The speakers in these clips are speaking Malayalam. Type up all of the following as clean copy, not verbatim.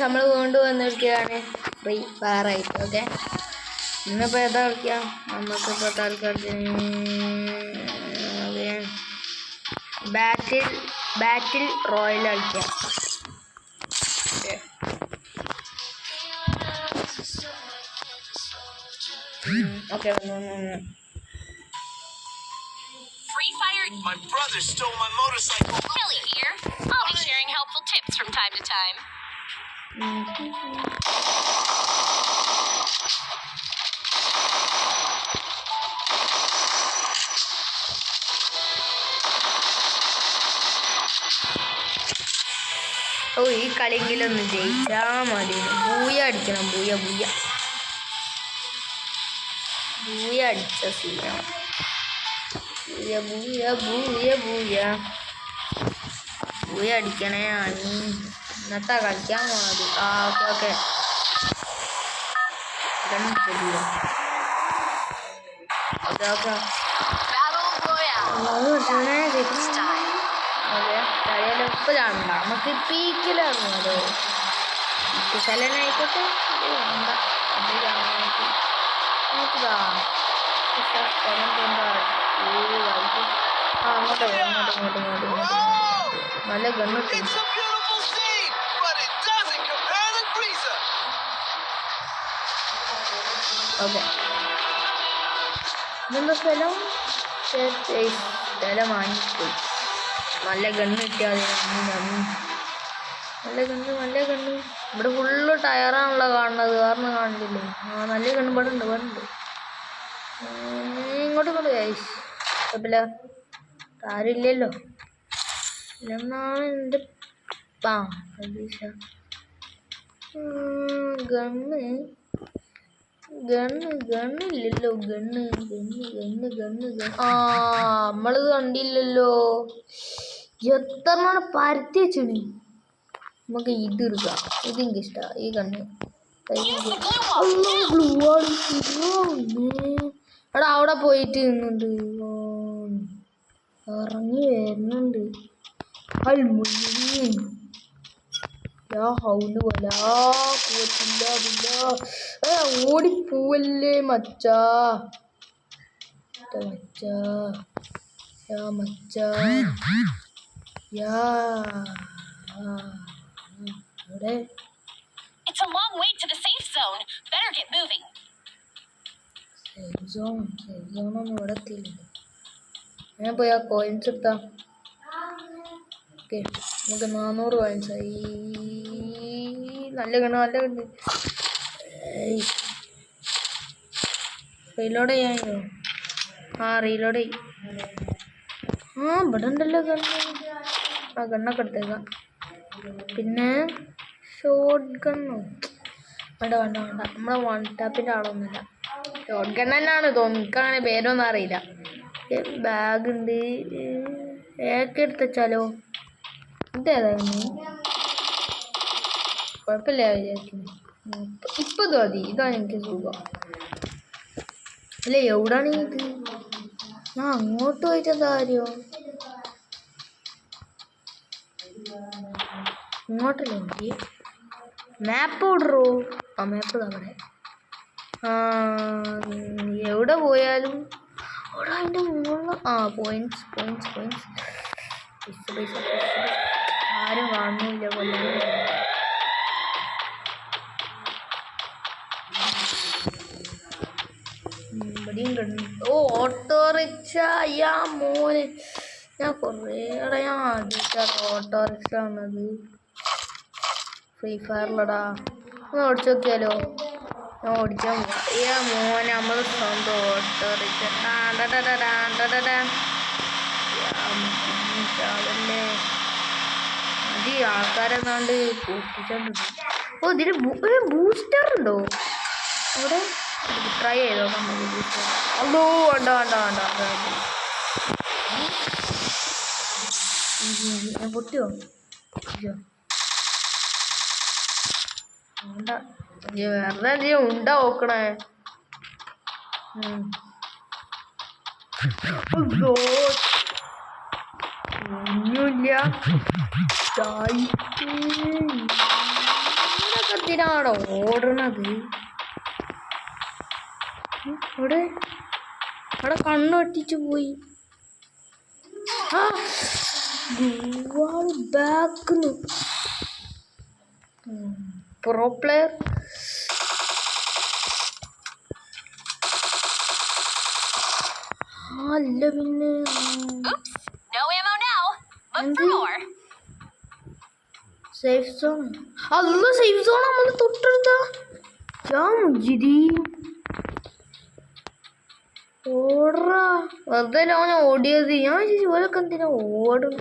നമ്മൾ കൊണ്ടുവന്നിരിക്കുകയാണ് ഫ്രീ ഫയർ ആയിട്ട്. ഓക്കെ, ഇന്നിപ്പോൾ ഏതാ കളിക്കാം? നമുക്കിപ്പോൾ തൽക്കാലത്തിന് ബാറ്റിൽ റോയൽ കളിക്കാം. Okay, Free Fire. My brother stole my motorcycle. Kelly here. I'll be sharing helpful tips from time to time. ഓ, ഈ കളിയെങ്കിലൊന്ന് ജയിച്ചാ മതി. ബൂയ അടിക്കണം, ബൂയ ബൂയ ബൂയ അടിച്ച സീനാണ്. ബൂയ ബൂയ ബൂയ ബൂയ ബൂയ അടിക്കണേ ആണ് ഇന്നത്തെ കളിക്കാൻ പോണത്. ഓക്കെ ഓക്കെ, ഓക്കെ ഓക്കെ ിലാണ് നമുക്ക് പീക്കിലാണ് സ്ഥലനായിക്കോട്ടെ. വേണ്ട നോക്കുക, അങ്ങോട്ട് നല്ല ഗണ്ണിട്ട്. ഓക്കെ, ഇതെന്താ സ്ഥലം? സ്ഥലം വാങ്ങിപ്പോയി. നല്ല ഗണ്ണ് കിട്ടിയാൽ നല്ല ഗണ്ണ്. ഇവിടെ ഫുള്ള് ടയറാണല്ലോ കാണുന്നത്, കാരണം കാണില്ലേ? നല്ല ഗണ്ണ് ഇവിടെ ഉണ്ട്. ഇങ്ങോട്ട് കുഴപ്പമില്ല, ആരില്ലല്ലോ എന്നാണ് എൻ്റെ പ്രതീക്ഷ. ഗണ്ണില്ലല്ലോ. ഗണ്ണ് നമ്മളത് കണ്ടില്ലല്ലോ. എത്രണ്ണാണ് പരത്തി വെച്ചാണ്. നമുക്ക് ഇത് എടുക്കാം, ഇതെനിക്ക് ഇഷ്ടമാണ് ഈ കണ്ണ്. എടാ അവിടെ പോയിട്ട് നിന്നുണ്ട്, ഇറങ്ങി വരുന്നുണ്ട്. ഓടിപ്പോവല്ലേ മച്ചാ. It's a long way to the safe zone. Better get moving. Safe zone ഒന്നും ഇവിടെ എത്തിയില്ല. ഞാൻ പോയി ആ കോയിൻസ് എടുത്താ. ഓക്കെ, നമുക്ക് 400 കോയിൻസായി. നല്ല കണ്ട് റീലോഡ് ചെയ്യാനോ? റീലോഡ് ചെയ്യും. ഇവിടെ ഉണ്ടല്ലോ ഗണ്ണ്. ഗണ്ണൊക്കെ എടുത്തേക്കാം. പിന്നെ ഷോട്ട് ഗണ്ണോ? വേണ്ട, നമ്മളെ വൺ ടാപ്പിൻ്റെ ആളൊന്നുമില്ല. ഷോട്ട് ഗൺ തന്നെയാണ് തോന്നുന്നു, എനിക്കങ്ങനെ പേരൊന്നും അറിയില്ല. ബാഗ് ഉണ്ട്, എടുത്ത് വെച്ചാലോ? ഇതേതായിരുന്നു? കുഴപ്പമില്ല വിചാരിക്കുന്നു. ഇപ്പം ഇത് മതി, ഇതാണ് എനിക്ക് സുഖം. അല്ലേ, എവിടാണ് ഇത്? ഞാൻ അങ്ങോട്ട് പോയിട്ട് എന്താ കാര്യമോ? ഇങ്ങോട്ടല്ലേ എനിക്ക് മാപ്പ് ഇടറോ? മാപ്പ് അവിടെ. എവിടെ പോയാലും അവിടെ അതിൻ്റെ മുകളിൽ പോയിന്റ്സ്. പൈസ ആരും കാണുന്നില്ല പോലെ. ഇവിടെയും കണ്ടു. ഓട്ടോറിക്ഷ. അയ്യാ മോന്, ഞാൻ കുറേ ആദ്യമായിട്ടാണ് ഓട്ടോറിക്ഷ വന്നത് ഫ്രീ ഫയറിലടാ. ഒന്ന് ഓടിച്ചു നോക്കിയാലോ? ഞാൻ ഓടിച്ചാൽ അയ്യാ മോനെ, നമ്മൾ സ്വന്തം ഓട്ടോറിക്ഷ. ചാടല്ലേ മതി, ആൾക്കാരെന്നാണ്ട് പൊട്ടിച്ചോണ്ട്. ഇതിന് ബൂസ്റ്റർ ഉണ്ടോ അവിടെ? ട്രൈ ചെയ്തോ നമുക്ക് ബൂസ്റ്റർ. അല്ലോ, വേണ്ട. പൊട്ടിയോ? വേണ്ട, വെറുതെ എന്തെങ്കിലും ഉണ്ടാ നോക്കണേ. ഒന്നുമില്ല. എന്തിനാ അവിടെ ഓടണത്? അവിടെ അവിടെ കണ്ണു വെട്ടിച്ചു പോയി. ആ ബാക്ക് പ്രോ പ്ലെയർ. അല്ല പിന്നെ സേഫ് സോൺ. അല്ല സേഫ് സോൺ നമ്മൾ തൊട്ടെടുത്താ ഓടറാ. വെറുതെ അവനെ ഓടിയത്. ഞാൻ ഓരൊക്കെ എന്തിനാ ഓടും?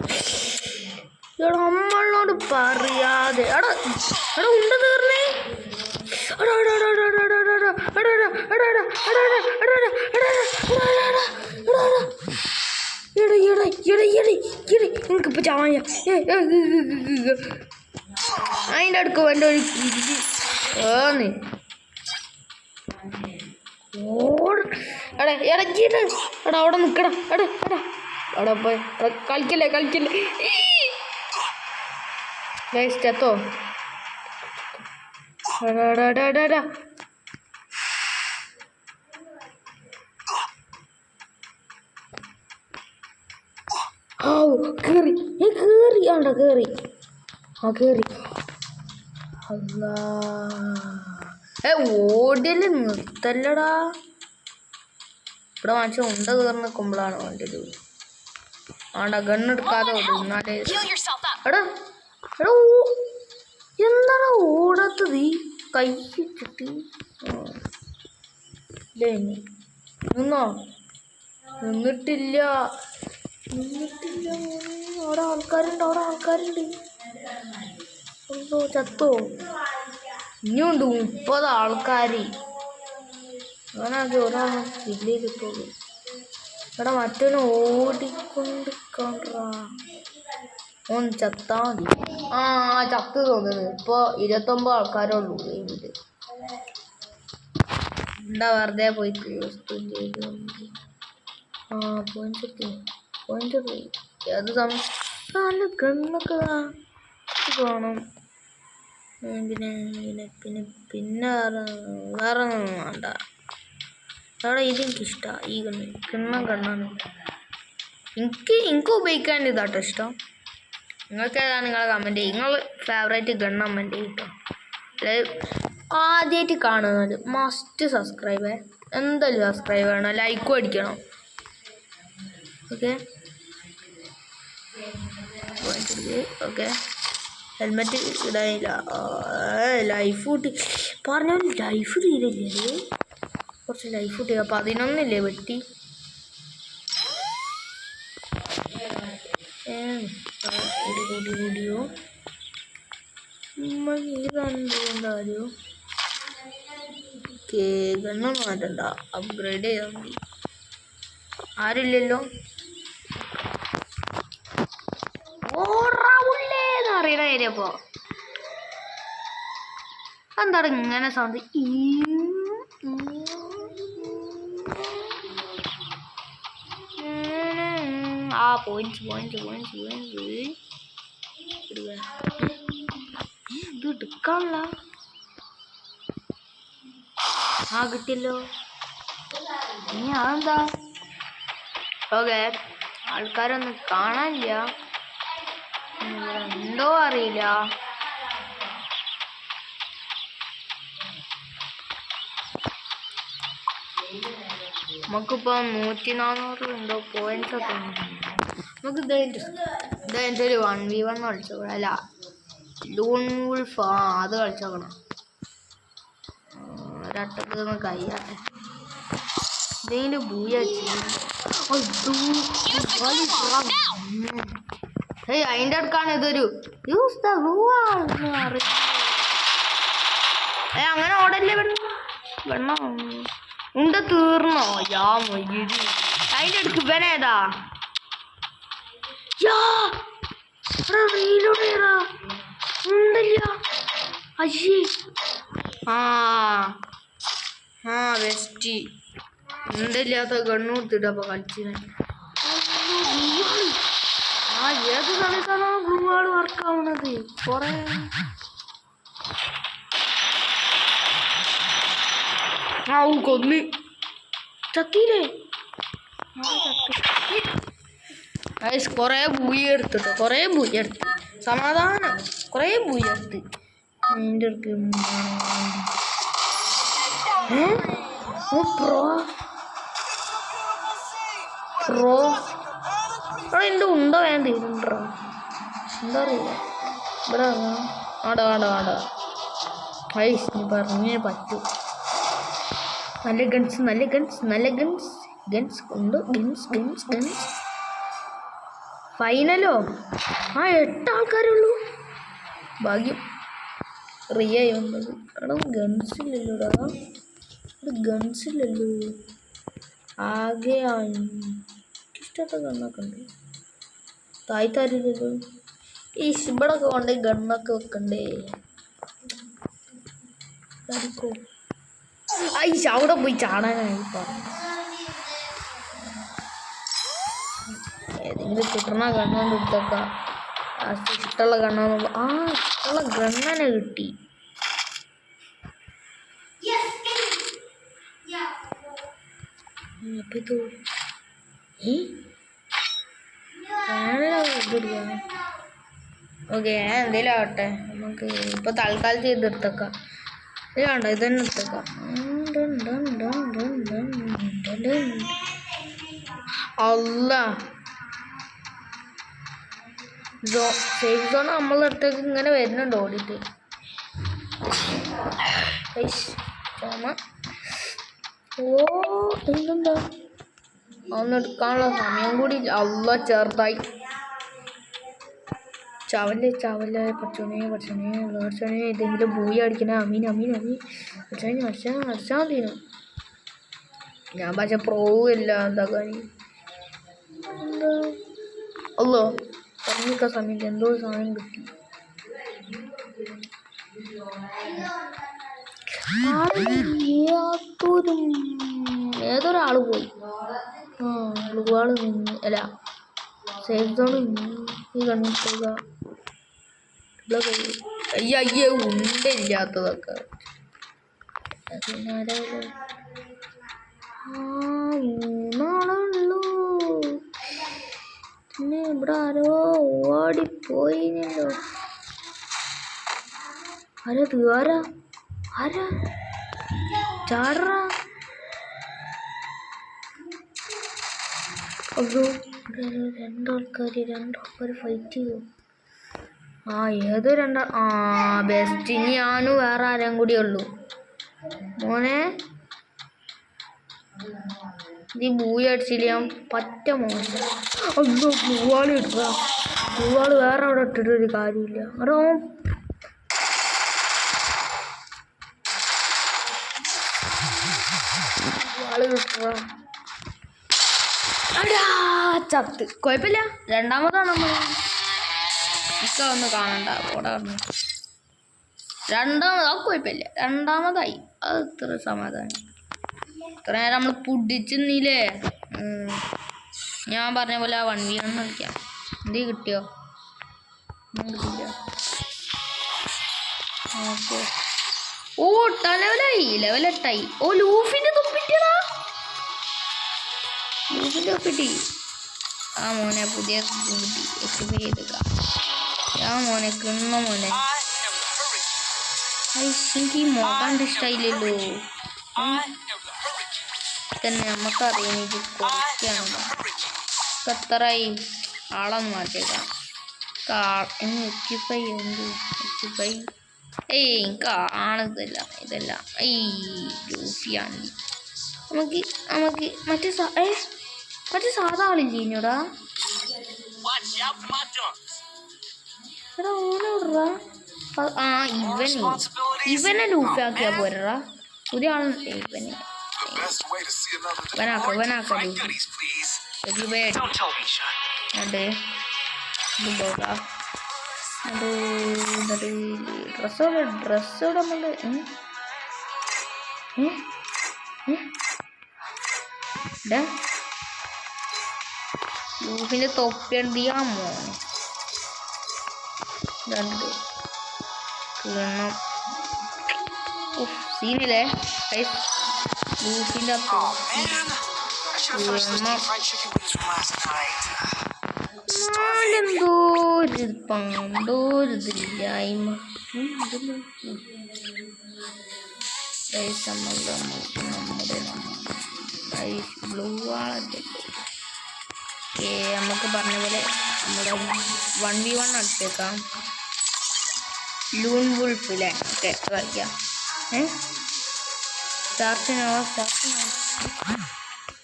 നമ്മളോട് പറയാതെ എടാ എടാ ഉണ്ട തീർന്നേ. എനിക്കിപ്പോ ചായ അതിൻ്റെ അടുക്ക് എൻ്റെ ഒരു ഏന്ന് എടാ ഇറക്കിയിട്ട് എടാ അവിടെ നിൽക്കടാ. എടാ എടാ എടാ പോയി കളിക്കല്ലേ കളിക്കല്ലേ. എത്തോ കേറി കേറി ആണ്ട കേറി കേറി. അല്ലാ ഓടിയല്ലേ നിർത്തല്ലടാ. ഇവിടെ മനുഷ്യൻ ഉണ്ട കയറി നിൽക്കുമ്പോഴാണ് വേണ്ടത്. ആണ്ട ഗണ്ണെടുക്കാതെ ഓടുന്നാലേ. എടാ എടാ എന്താണ് ഓടാത്തത്? കൈ വെച്ചിട്ട് നിന്നോ? നിന്നിട്ടില്ല. അവിടെ ആൾക്കാരുണ്ട്. ചത്തോ? ഇനിയുണ്ട് 30 ആൾക്കാർ. അവനാകെ ഒരാളെ കില്ല് ചെയ്തിട്ടുള്ളൂ. ഇവിടെ മറ്റൊന്ന് ഓടിക്കൊണ്ട് കണ്ടാ ഓൻ ചത്താ മതി. ചത്ത് തോന്നുന്നത്. ഇപ്പോൾ 29 ആൾക്കാരുള്ളൂ ഗെയിമിൽ. എന്താ വെറുതെ പോയി ചെയ്ത് പോയിന്റ് പോയി. ഏത് സമയം നല്ല ഗണ്ണൊക്കെ കാണും. പിന്നെ വേറെ ഒന്നും വേണ്ട. അവിടെ ഇതെനിക്കിഷ്ടമാണ്. ഈ കണ്ണാണ് എനിക്ക് ഉപയോഗിക്കാൻ ഇതാട്ടോ ഇഷ്ടം. നിങ്ങൾക്ക് ഏതാണ് നിങ്ങളെ കമൻറ്റ് ചെയ്യും. നിങ്ങൾ ഫേവറേറ്റ് ഗൺ കമൻറ്റ് ചെയ്യും കേട്ടോ. അതായത് ആദ്യമായിട്ട് കാണുന്നത് മസ്റ്റ് സബ്സ്ക്രൈബ്. എന്തായാലും സബ്സ്ക്രൈബ് ചെയ്യണം, ലൈക്കും അടിക്കണം. Okay okay. ഹെൽമെറ്റ് ഇടാനില്ല. ലൈഫ് കൂട്ടി പറഞ്ഞ ലൈഫ് തീരില്ലേ? കുറച്ച് ലൈഫ് കൂട്ടി. 11 വെട്ടി. കൂടിയോ എന്തായാലും ഗണ്ണൊന്നും മാറ്റണ്ട. അപ്ഗ്രേഡ് ചെയ്താൽ മതി. ആരില്ലല്ലോ. ഓടാവുള്ളേന്ന് അറിയണ ഏരിയപ്പോ എന്താണ് ഇങ്ങനെ സൗണ്ട്? പോയിന്റ് ഇത് എടുക്കാനുള്ള കിട്ടിയല്ലോ. അതെന്താ? ഓക്കെ ആൾക്കാരൊന്നും കാണാനില്ല. ഉണ്ടോ അറിയില്ല. നമുക്കിപ്പോൾ 100-400 എന്തോ പോയിന്റ്സ് ഒക്കെ ഉണ്ട്. നമുക്ക് ഇതെൻ്റെ ഒരു 1v1 കളിച്ചോക്കണം. അല്ല ലൂൺ വുൾഫ്. അത് കളിച്ചോക്കണം. ഒരട്ടക്കൊന്ന് കഴിയാട്ടെ. ഇതെങ്കിലും ബൂയ അതിൻ്റെ അടുക്കാണ് ഇതൊരു യൂസ് ദ അങ്ങനെ ഓടല്ലേ വെണ്ണം ഉണ്ട തീർന്നോ? അതിൻ്റെ അടുക്ക് ഇവനേതാ? റീലോടേതാ ഉണ്ടല്ല. അയ്യേ വെസ്റ്റ് ഉണ്ടില്ലാത്ത ഗണ്ണു കൊടുത്തിട്ട് അപ്പൊ കളിച്ചിന്. ഏത് സമയത്താണോ ഗ്ലൂ വാൾ വർക്കാവുന്നത്? കുറെ കൊന്ന് ചത്തിയില്ലേ കൊറേ ബൂയി എടുത്തിട്ടോ കൊറേ ബൂയി എടുത്ത് സമാധാനം കൊറേ ബൂയി എടുത്ത് എൻ്റെ അടുത്ത് പ്രോ അവിടെ എൻ്റെ ഉണ്ടോ വേണ്ട ഇരുണ്ടോ എന്താ അറിയില്ല ഇവിടെ ആടാ ആടാ ആടാ ഐസ് നീ പറഞ്ഞേ പറ്റൂ നല്ല ഗൺസ് നല്ല ഗൺസ് നല്ല ഗൺസ് ഗൺസ് ഉണ്ട് ഗൺസ് ഗൺസ് ഗൺസ് ഫൈനലോ 8 ആൾക്കാരുള്ളൂ ഭാഗ്യം റിയായി വന്നത് എടാ ഗൺസില്ലല്ലോടാ ഇത് ഗൺസില്ലല്ലോ ആകെ ഇഷ്ടത്തെ ഗണ്ണൊക്കെ ഉണ്ട് താഴ്ത്താരില്ലല്ലോ ഈ ഇവിടൊക്കെ കൊണ്ട് ഗണ്ണൊക്കെ വെക്കണ്ടേ ഐസ് അവിടെ പോയി ചാടാനായി പറഞ്ഞു ഏതെങ്കിലും കിട്ടണ ഗണ്ണൊന്നും എടുത്തേക്കാം ഇഷ്ടമുള്ള ഗണ്ണൊന്നും ഇഷ്ടമുള്ള ഗണ്ണനെ കിട്ടി അപ്പൊ ഇത് ഓക്കെ ഞാൻ എന്തേലും ആവട്ടെ നമുക്ക് ഇപ്പൊ തൽക്കാലത്ത് ചെയ്തെടുത്തേക്കാം ഇത് വേണ്ട ഇതന്നെ എടുത്തേക്കാം അല്ല സേഫ് സോൺ നമ്മളെ അടുത്തേക്ക് ഇങ്ങനെ വരുന്നുണ്ട് ഓടിയിട്ട് ഇതെന്താ അതൊന്നും എടുക്കാനുള്ള സമയം കൂടി അല്ല ചെറുതായി ചവല്ലേ പഠിച്ചോനെ ഏതെങ്കിലും ബൂയി അടിക്കണേ അമീൻ അടിച്ചാൽ മതിയോ ഞാൻ പക്ഷെ പ്രോവില്ല എന്താക്കാൻ അല്ലോ പറഞ്ഞിരിക്കാൻ സമയത്ത് എന്തോ സാധനം കിട്ടി ഏതൊരാള് പോയി ഗ്ലൂവാള് നിന്ന് അല്ല സേഫ് സോൺ ഈ കണ്ടിട്ടുക അയ്യേ ഉണ്ടില്ലാത്തതൊക്കെ മൂന്നാളുള്ളൂ പിന്നെ ഇവിടെ ആരോ ഓടിപ്പോയില്ലോ ആരാ ചാടറാ അയ്യോ രണ്ടാൾക്കാർ ഫൈറ്റ് ചെയ്തു ഏതോ ബെസ്റ്റ് ഞാനും വേറെ ആരും കൂടി ഉള്ളൂ മോനെ നീ ബൂയി അടിച്ചില്ല ഞാൻ പറ്റ മോശം അയ്യോ പൂവാള് ഇടുക പൂവാള് വേറെ അവിടെ ഇട്ടിട്ടൊരു കാര്യമില്ല അതോ പൂവാള് കിട്ടുക ചത്ത് കുഴപ്പമില്ല രണ്ടാമതാണ് നമ്മൾ ഇക്ക ഒന്ന് കാണണ്ട കൂടെ കുഴപ്പമില്ല രണ്ടാമതായി അത് ഇത്ര സമാധാനം ഇത്ര നേരം നമ്മൾ പുടിച്ചില്ലേ ഞാൻ പറഞ്ഞ പോലെ 1v1 കളിക്കാം എന്തേ കിട്ടിയോ കിട്ടില്ല ഓക്കെ ലെവൽ 8 ലൂഫിന്റെ തൊപ്പിട്ടടാ ലൂഫിന്റെ തൊപ്പിട്ടി മോനെ പുതിയ എക്സ്പീരിയൻസ് ചെയ്തേക്കാം മോനെ കിണ്ണ മോനെ എനിക്ക് മോക്കാണ്ട് ഇഷ്ടമായില്ലല്ലോ തന്നെ നമുക്കറിയാം ഇത് കുറയ്ക്കാണല്ലോ എത്രയായി ആളൊന്ന് മാറ്റിയേക്കാം എക്യുപ്പൈ ഉണ്ട് എക്യുപ്പൈ എനിക്ക് ആണിതല്ല ഇതല്ല ലൂഫിയാണ് നമുക്ക് മറ്റേ സാധാ ആളില്ലേടാ എടാ ഓനോടാ ഇവനെ ലൂഫാക്കിയാ പോരാ പുതിയ ആളുണ്ട് ഇവനാക്ക ഡ്രസ്സോടെ നമ്മള് ലൂഫിന്റെ തൊപ്പിയാ മോനെ കിണ്ണം സീനില്ലേ ലൂഫിന്റെ Oh man, I should have finished those deep fried chicken wings from last night. Starving. എന്തോരില്ലായ്മ ബ്ലൂ ആളല്ലേ നമുക്ക് പറഞ്ഞ പോലെ നമ്മുടെ 1v1 അടിച്ചേക്കാം ലൂൺ വുൾഫിലെ ഓക്കെ കളിക്കാം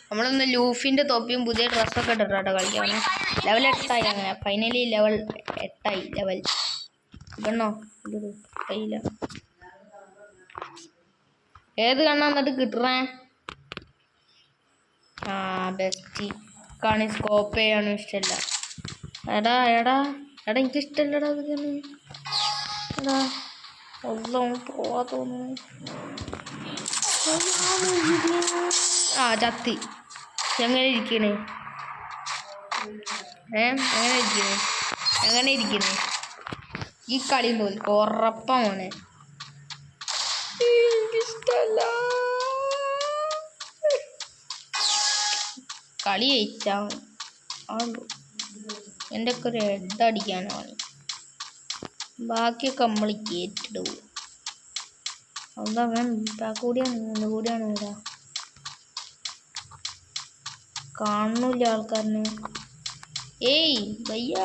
നമ്മളൊന്ന് ലൂഫിന്റെ തൊപ്പിയും പുതിയ ഡ്രസ്സൊക്കെ ഇട്ടിട്ടോ കളിക്കാണ് ലെവൽ 8 അങ്ങനെ ഫൈനലി ലെവൽ 8 ലെവൽ ഗണ്ണോ കയ്യില്ല ഏത് കണ്ണാ എന്നിട്ട് കിട്ടണേ ബെസ്റ്റ് കാണി സ്കോപ്പ് ചെയ്യാനും ഇഷ്ടമല്ല എടാ എനിക്ക് ഇഷ്ടമല്ലടാ അത് എടാ ഒന്നും പോവാ തോന്നുന്നു ചത്തി എങ്ങനെ ഇരിക്കണേ എങ്ങനെ ഇരിക്കണേ ഈ കളി തോൽക്കും ഉറപ്പാണ് എനിക്കിഷ്ടല്ല കളി ജയിച്ചാ ആളു എൻ്റെ ഒക്കെ ഒരു ഹെഡ് അടിക്കാനാണ് ബാക്കിയൊക്കെ നമ്മൾ കേറ്റിടും അതാ കൂടിയാണ് വരാ കാണുന്നില്ല ആൾക്കാരനെ ഏയ് ഭയ്യ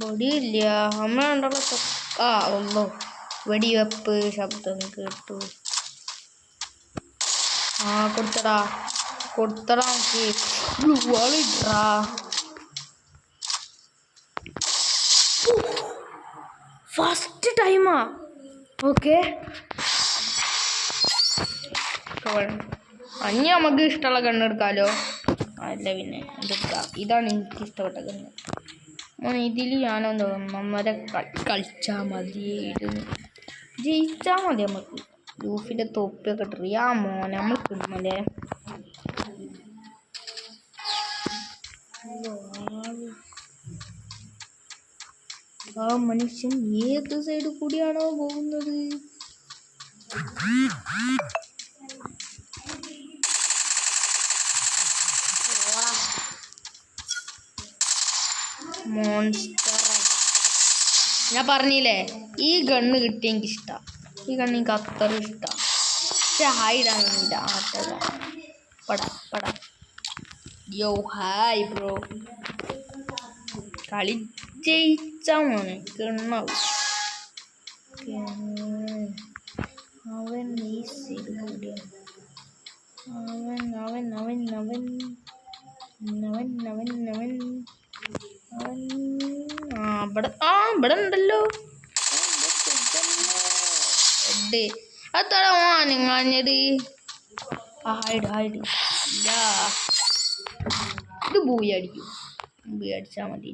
വെടിയില്ല നമ്മളുണ്ടല്ലോ ഒന്നോ വെടിവെപ്പ് ശബ്ദം കേട്ടു കൊടുത്തടാ നമുക്ക് ബ്ലൂ വാളിട്ടാ ഫസ്റ്റ് ടൈമാ ഓക്കെ അഞ്ഞ നമുക്ക് ഇഷ്ടമുള്ള കണ്ണെടുക്കാലോ അല്ല പിന്നെ എടുക്കാം ഇതാണ് എനിക്ക് ഇഷ്ടപ്പെട്ട കണ്ണ് ഇതിൽ ഞാനൊന്ന് നമ്മരെ കളിച്ചാൽ മതി ജയിച്ചാൽ മതി നമുക്ക് ലൂഫിൻ്റെ തൊപ്പിയൊക്കെ ഇട്ടിട്ട് മോനെ നമ്മൾ കിട്ടുന്നല്ലേ ആ മനുഷ്യൻ ഏത് സൈഡ് കൂടിയാണോ പോകുന്നത് മോൺസ്റ്റർ ഞാൻ പറഞ്ഞില്ലേ ഈ ഗണ്ണ് കിട്ടിയ എനിക്ക് ഇഷ്ടമാണ് ഈ ഗണ്ണ് എനിക്ക് അത്ര ഇഷ്ടമാണ് പക്ഷെ ഹൈഡാണില്ല പടാ യോ ഹായ് ബ്രോ കളി ജയിച്ചാ മോനെ ഗണ്ണാവും അവൻ ഈ സൈഡ് കൂടിയാണ് അവൻ ഇവിടെ ഉണ്ടല്ലോ അത്തട നിങ്ങളഞ്ഞത് ഹൈഡ് ഇത് ബൂയി അടിച്ചാൽ മതി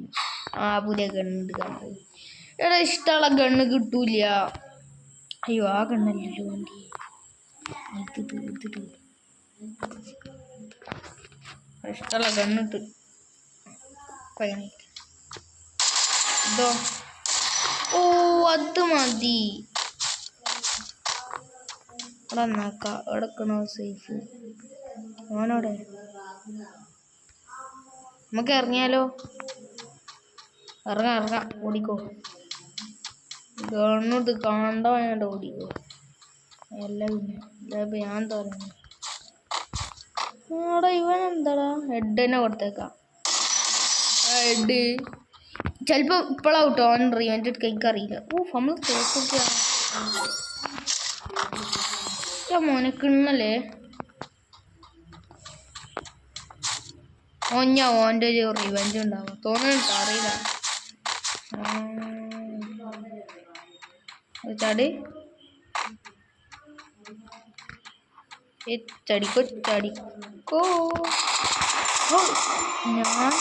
പുതിയ ഗണ്ണ് എടുക്കാൻ മതി എടാ ഇഷ്ടമുള്ള ഗണ്ണ് കിട്ടൂല അയ്യോ ആ ഗണ്ണല്ലോ വണ്ടി ഇഷ്ടമുള്ള ഗണ്ണിട്ട് ഇതോ അത് മതി അവിടെ നോക്കാം എവിടെക്കണോ സേഫ് ഓനോടെ നമുക്ക് ഇറങ്ങിയാലോ ഇറങ്ങാം ഓടിക്കോ ഗവൺമെന്റ് കണ്ടോ ഓടിക്കോ എല്ലാം പിന്നെ ഞാൻ തോന്നുന്നു ഇവൻ എന്താടാ ഹെഡ് തന്നെ കൊടുത്തേക്കാം ഹെഡ് ചിലപ്പോൾ ഇപ്പോഴാവട്ടോ അവൻ റിവെഞ്ച് എടുക്കാൻ എനിക്കറിയില്ല നമ്മൾ തോക്കൊക്കെ മോനെ കിണ്ണല്ലേ ഓൻ്റെ ഒരു റിവെഞ്ച് ഉണ്ടാവും തോന്നുന്നുണ്ട് അറിയില്ല ചാടി ചടിക്കോ ഞാൻ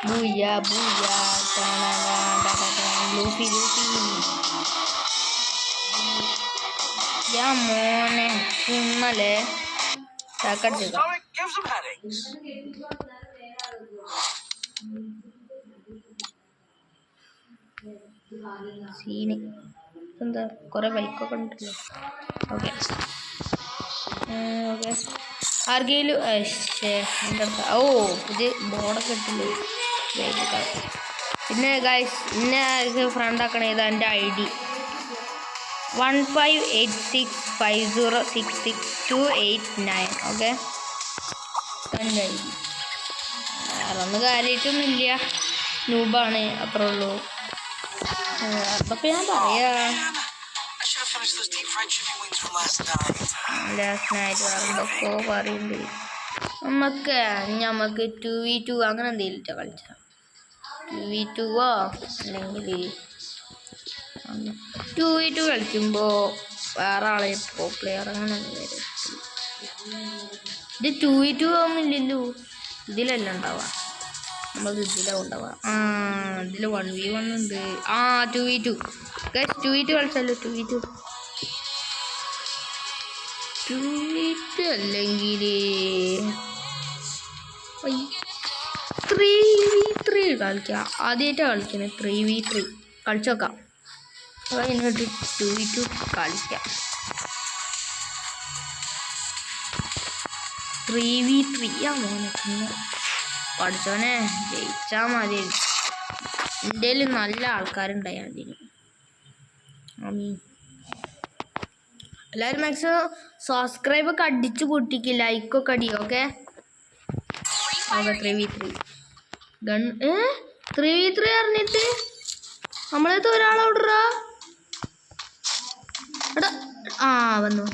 ബൂയാ ലൂഫി മോനെ ഇന്നലെ ചാക്കടിച്ച സീന് എന്താ കുറെ ബൈക്കൊക്കെ ഉണ്ടല്ലോ. ഓക്കെ ഓക്കെ ആർക്കെങ്കിലും എൻ്റെ അടുത്ത് പുതിയ ബോർഡൊക്കെ ഇട്ടില്ലേ. പിന്നെ ഗൈസ് ഇന്നെ ഫ്രണ്ട് ആക്കണ ഏതാ എൻ്റെ ID 158650666289. ഓക്കെ എൻ്റെ ID വേറെ ഒന്നും കാര്യമായിട്ടൊന്നുമില്ല. നൂബാണ് അത്രേ ഉള്ളൂ. അതൊക്കെ ഞാൻ പറയാ ലാസ്റ്റ് നൈറ്റ് വേറെ എന്തൊക്കെ പറയുന്നുണ്ട്. നമുക്ക് 2v2 അങ്ങനെ എന്തെങ്കിലും കളിച്ചാൽ 2v2 അല്ലെങ്കിൽ 2v2 കളിക്കുമ്പോൾ വേറെ ആളെ പ്രോ പ്ലെയർ അങ്ങനെ വരും. ഇത് 2v2 ആവുന്നില്ലല്ലോ. ഇതിലല്ല ഉണ്ടാവുക, നമുക്ക് ഇതിലാണ് ഉണ്ടാവുക. ഇതിൽ 1v1 ഉണ്ട്. 2v2 2v2 കളിച്ചല്ലോ. 2v2 അല്ലെങ്കിൽ 3v3 കളിക്കാം. ആദ്യമായിട്ടാണ് കളിക്കുന്നത് 3v3 കളിച്ചു നോക്കാം. എന്നിട്ട് 2v2 കളിക്കാം. 3v3 മോനെ പഠിച്ചോനെ ജയിച്ചാൽ മതി. എൻ്റെ നല്ല ആൾക്കാരുണ്ടായി അതിന്. എല്ലാവരും മാക്സിമം സബ്സ്ക്രൈബ് ഒക്കെ അടിച്ചു പൊട്ടിക്ക്, ലൈക്കൊക്കെ അടി. ഓക്കെ 3v3 ഗൺ 3v3 അറിഞ്ഞിട്ട് നമ്മളത് ഒരാളോടാ. എടാ വന്നു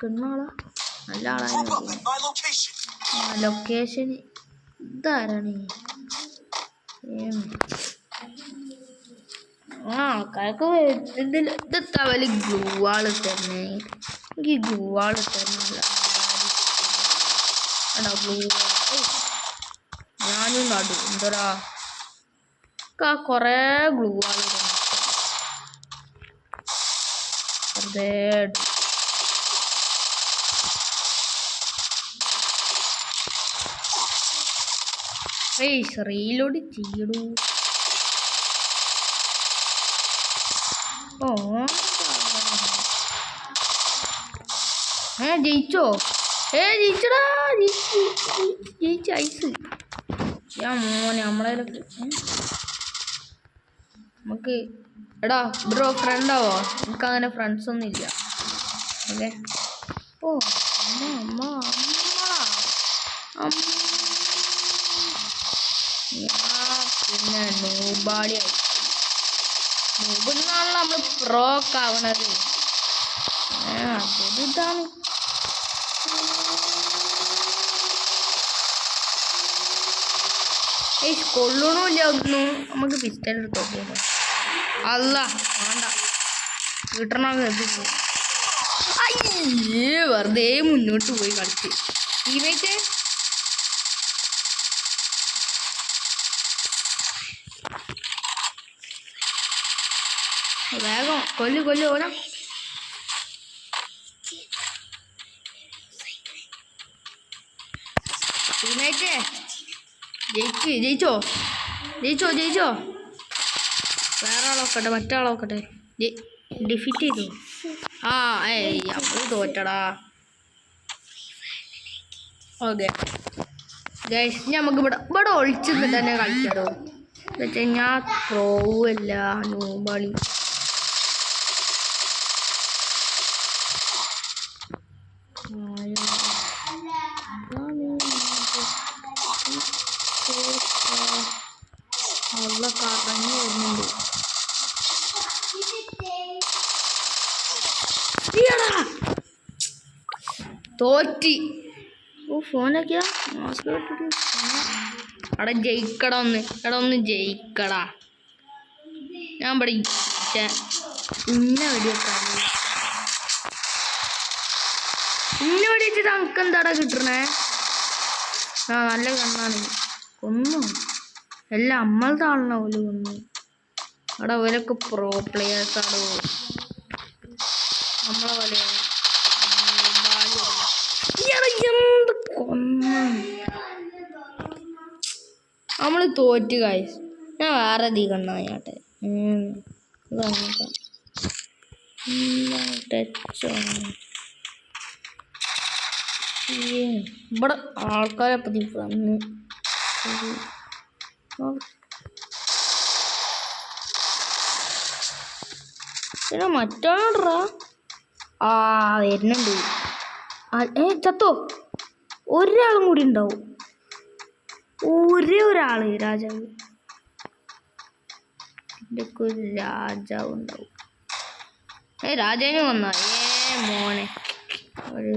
കിണ്ണാളാ നല്ല ആളാണ്. ലൊക്കേഷൻ ഇതാരാണ്? ആൾക്കാർക്ക് ഇതെത്താ വലിയ ഗ്ലൂ ആള് തന്നെ. എനിക്ക് ഗ്ലൂ ആള് തന്നെയല്ല ഗ്ലൂ. ഞാനും നടും എന്തോരാ കൊറേ ഗ്ലൂ ആള് റീലോഡ് ചെയ്യടൂ. ജയിച്ചോ? ജയിച്ചടാ. ജയിച്ച ഐസ്. മോനെ നമ്മളെ നമുക്ക് എടാ ബ്രോ ഫ്രണ്ടാവോ? എനിക്കങ്ങനെ ഫ്രണ്ട്സ് ഒന്നും ഇല്ല. ഓക്കെ പിന്നെ നൂബാളിയായി. നൂബിന്നാണല്ലോ നമ്മൾ പ്രോ ഒക്കെ ആവണത്. അതൊരിതാണ്. കൊള്ളണമില്ല ഒന്നും. നമുക്ക് പിസ്റ്റൽ എടുത്ത് നോക്കിയല്ലോ. അല്ല വേണ്ട കിട്ടണം. അയ്യേ വെറുതെ മുന്നോട്ട് പോയി കളിച്ച്. ടീമേറ്റ് വേഗം കൊല്ലു ഓടാ. ടീമേറ്റ് ജയിച്ചോ? വേറെ ആളോക്കട്ടെ, മറ്റാളോക്കട്ടെ. ഡിഫീറ്റ് ചെയ്തു. നമ്മൾ തോറ്റടാ. ഓക്കെ ഗൈസ് നമുക്ക് ഇവിടെ ഒളിച്ചിട്ട് തന്നെ കളിക്കാറോ എന്ന് വെച്ചാൽ ഞാൻ പ്രോവല്ല നൂബാളി. കറങ്ങി വരുന്നുണ്ട്. തോറ്റി. ഫോനൊക്കെയാ അവിടെ ജയിക്കട ഒന്ന് ജയിക്കടാ. ഞാൻ ഇവിടെ ഇന്ന വെടിവെച്ചിട്ട് നമുക്ക് എന്താടാ കിട്ടണേ? നല്ല കണ്ണാണ്. കൊന്നു എല്ലാം അമ്മളതാണല്ലോ ഓല് കൊന്നു. അവിടെ ഓലൊക്കെ പ്രോ പ്ലെയേഴ്സാണോ? നമ്മളെ പോലെ എന്ത് കൊന്ന നമ്മൾ തോറ്റ് ഗൈസ്. ഞാൻ വേറെ തീ കണ്ണാട്ടെ ഇവിടെ ആൾക്കാരെ പറ്റി വന്ന് പിന്നെ മറ്റാണോടാ വരുന്നുണ്ട്. ചത്തോ? ഒരാളും കൂടി ഉണ്ടാവും. ഒരേ ഒരാള് രാജാവ്. ഇതൊക്കെ ഒരു രാജാവ് ഉണ്ടാവും. രാജാവിന് വന്ന മോനെ ഒരു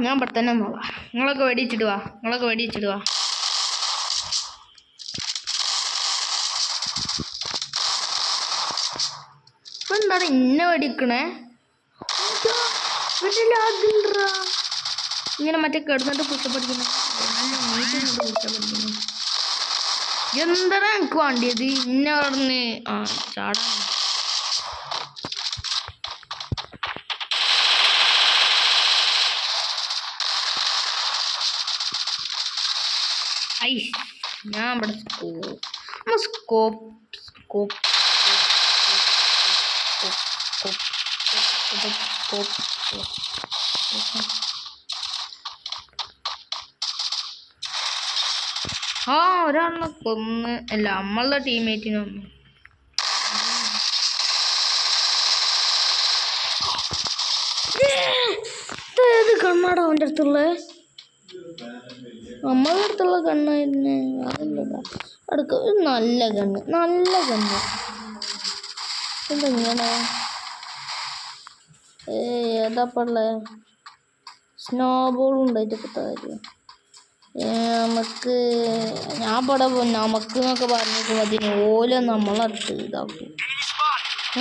ഞാൻ ഇവിടെ തന്നെ നോക്കാം. നിങ്ങളൊക്കെ വെടിച്ചിട്ട് വാ. ഇപ്പൊ എന്താണ് ഇന്നെ വെടിക്കണേ? ഇങ്ങനെ മറ്റേ കിടന്നിട്ട് പുഷ്ടപ്പെടിക്കുന്നു. എന്താണ് എനിക്ക് വേണ്ടിയത്? ഇന്ന പറഞ്ഞ് ചാടാ. ഞാൻ ഇവിടെ സ്കോപ്പ് ഒരാളിനെ കൊന്ന്. അല്ല, നമ്മളുടെ ടീമേറ്റിനെ വന്നു. ഏത് കണ്ണാടോ അവൻ്റെ അടുത്തുള്ള? നമ്മളുടെ അടുത്തുള്ള കണ്ണായിരുന്നു. അതല്ലടാ അടുക്ക. നല്ല കണ്ണ് എന്തെങ്ങനെ ഏതാപ്പുള്ള സ്നോബോൾ ഉണ്ടായിട്ട് കാര്യം. നമുക്ക് ഞാൻ ഇവിടെ നമുക്ക് എന്നൊക്കെ പറഞ്ഞിട്ട് അതിന് ഓല നമ്മളടുത്ത് ഇതാക്കും.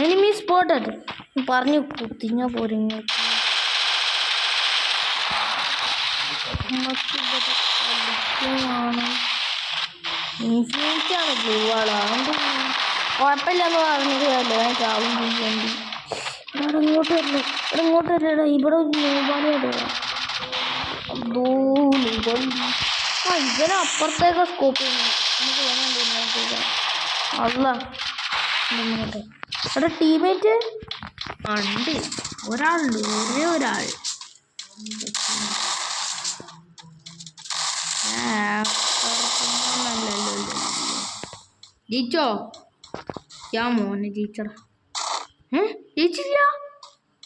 എനിമി സ്പോട്ടഡ് പറഞ്ഞു കുത്തിഞ്ഞ പോരിങ്ങ. ഇൻഫ്ലുവൻസാണ് ബ്ലൂ ആള്. അതുകൊണ്ട് കുഴപ്പമില്ലെന്ന് പറഞ്ഞിട്ട് കാര്യമില്ല. ഞാൻ ചാവും ചെയ്യേണ്ടി. ഇങ്ങോട്ട് വരടാ. ഇവിടെ ഒരു ന്യൂബാണിയായിട്ട് ഇവനെ അപ്പുറത്തേക്ക് സ്കോപ്പ് ചെയ്യുന്നു. അല്ല അവിടെ ടീമേറ്റ് ഉണ്ട്. ഒരാളുണ്ട്, ഒരേ ഒരാൾ. ജയിച്ചോ? ഞാൻ മോനെ ജയിച്ചടാ. ജയിച്ചില്ല,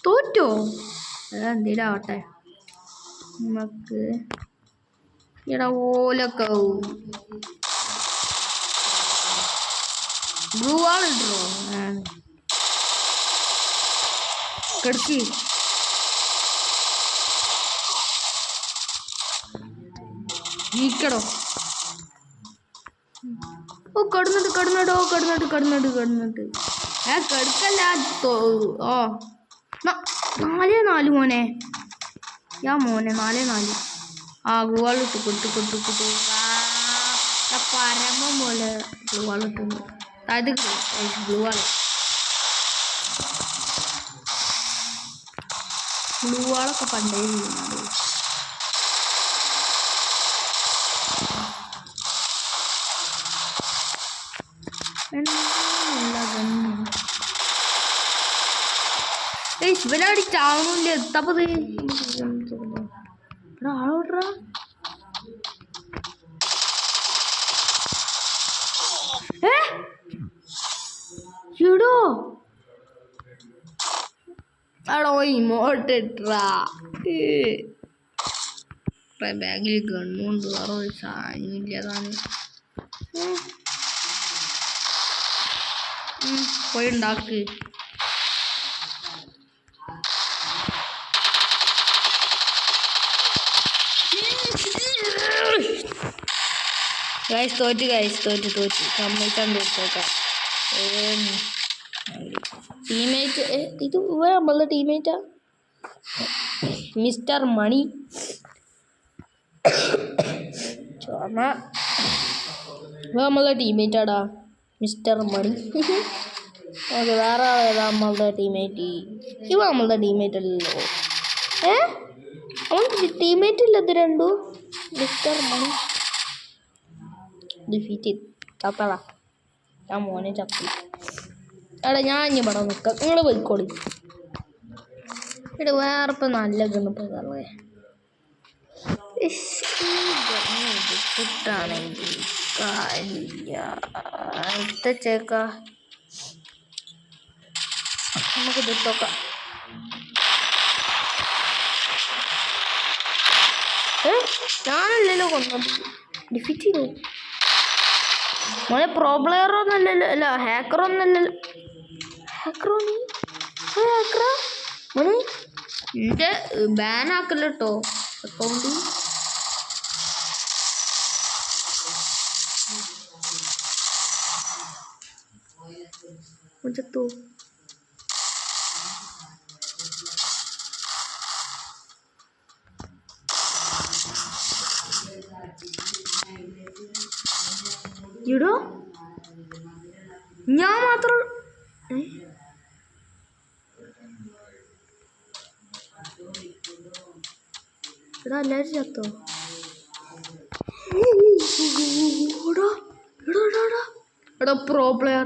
തോറ്റോ? എന്തേലും ആവട്ടെ. നമുക്ക് ഇവിടെ ഓലൊക്കെ ബ്ലൂ ആളിട്ടോ കിടക്കി. നീക്കടോ. കടന്നിട്ട് കടക്കല്ല. 4-4 മോനെ. മോനെ 4-4. ഗുവാളിട്ട് കൊട്ടു പരമം പോലെ ഗുവാളിട്ടുണ്ട്. അത് ബ്ലൂവാളൊക്കെ പണ്ടേ ചെയ്യുന്നത്. ഇവനടിച്ചാവണില്ല. എത്തപ്പത് ആളോട്രാ. ോ അടോ ഇമോട്ടിട്രാ. ബാഗിൽ ഗണ്ണുണ്ട്. വേറെ ഒരു സാധനമില്ലതാണ്. പോയി ഉണ്ടാക്ക്. തോറ്റ് സമ്മതിക്കാൻ തോറ്റേക്കാം. ടീമേറ്റ് ഇത് നമ്മളുടെ ടീമേറ്റാ മിസ്റ്റർ മണി. നമ്മളുടെ ടീമേറ്റാടാ മിസ്റ്റർ മണി. ഓക്കെ, വേറെ നമ്മളുടെ ടീമേറ്റ്. ഇവ നമ്മളുടെ ടീമേറ്റ് അല്ലല്ലോ. അവൻ ടീമേറ്റ് ഇല്ല. ഇത് രണ്ടും മിസ്റ്റർ മണി ഡിഫീറ്റ് ചത്തടാ. ഞാൻ മോനെ ചത്തു. എടാ ഞാൻ ഇനി ഇവിടെ നിൽക്കാം, നിങ്ങൾ പോയിക്കോളി. ഇവിടെ വേറെ ഇപ്പം നല്ല ഗണ്ണുപ്പേ കിട്ടാണെങ്കിൽ കാര്യമില്ല. ചേക്ക നമുക്ക് ഇതിട്ടോക്കാം. ഞാനല്ലല്ലോ കൊന്നത്, ഡിഫീറ്റ് ചെയ്തു. മോനെ പ്രോ പ്ലെയറൊന്നല്ലല്ലോ, അല്ല ഹാക്കറൊന്നല്ലല്ലോ. ഹാക്കറോ നീ? ഹാക്കറാ മോനെ? എൻ്റെ ബാനാക്കല്ലോ കേട്ടോ അക്കൗണ്ട്. ചത്തോ? ഇടോ ഞാൻ മാത്രം. എടാ എല്ലാവരും ചത്തോ? എടാ പ്രോ പ്ലെയർ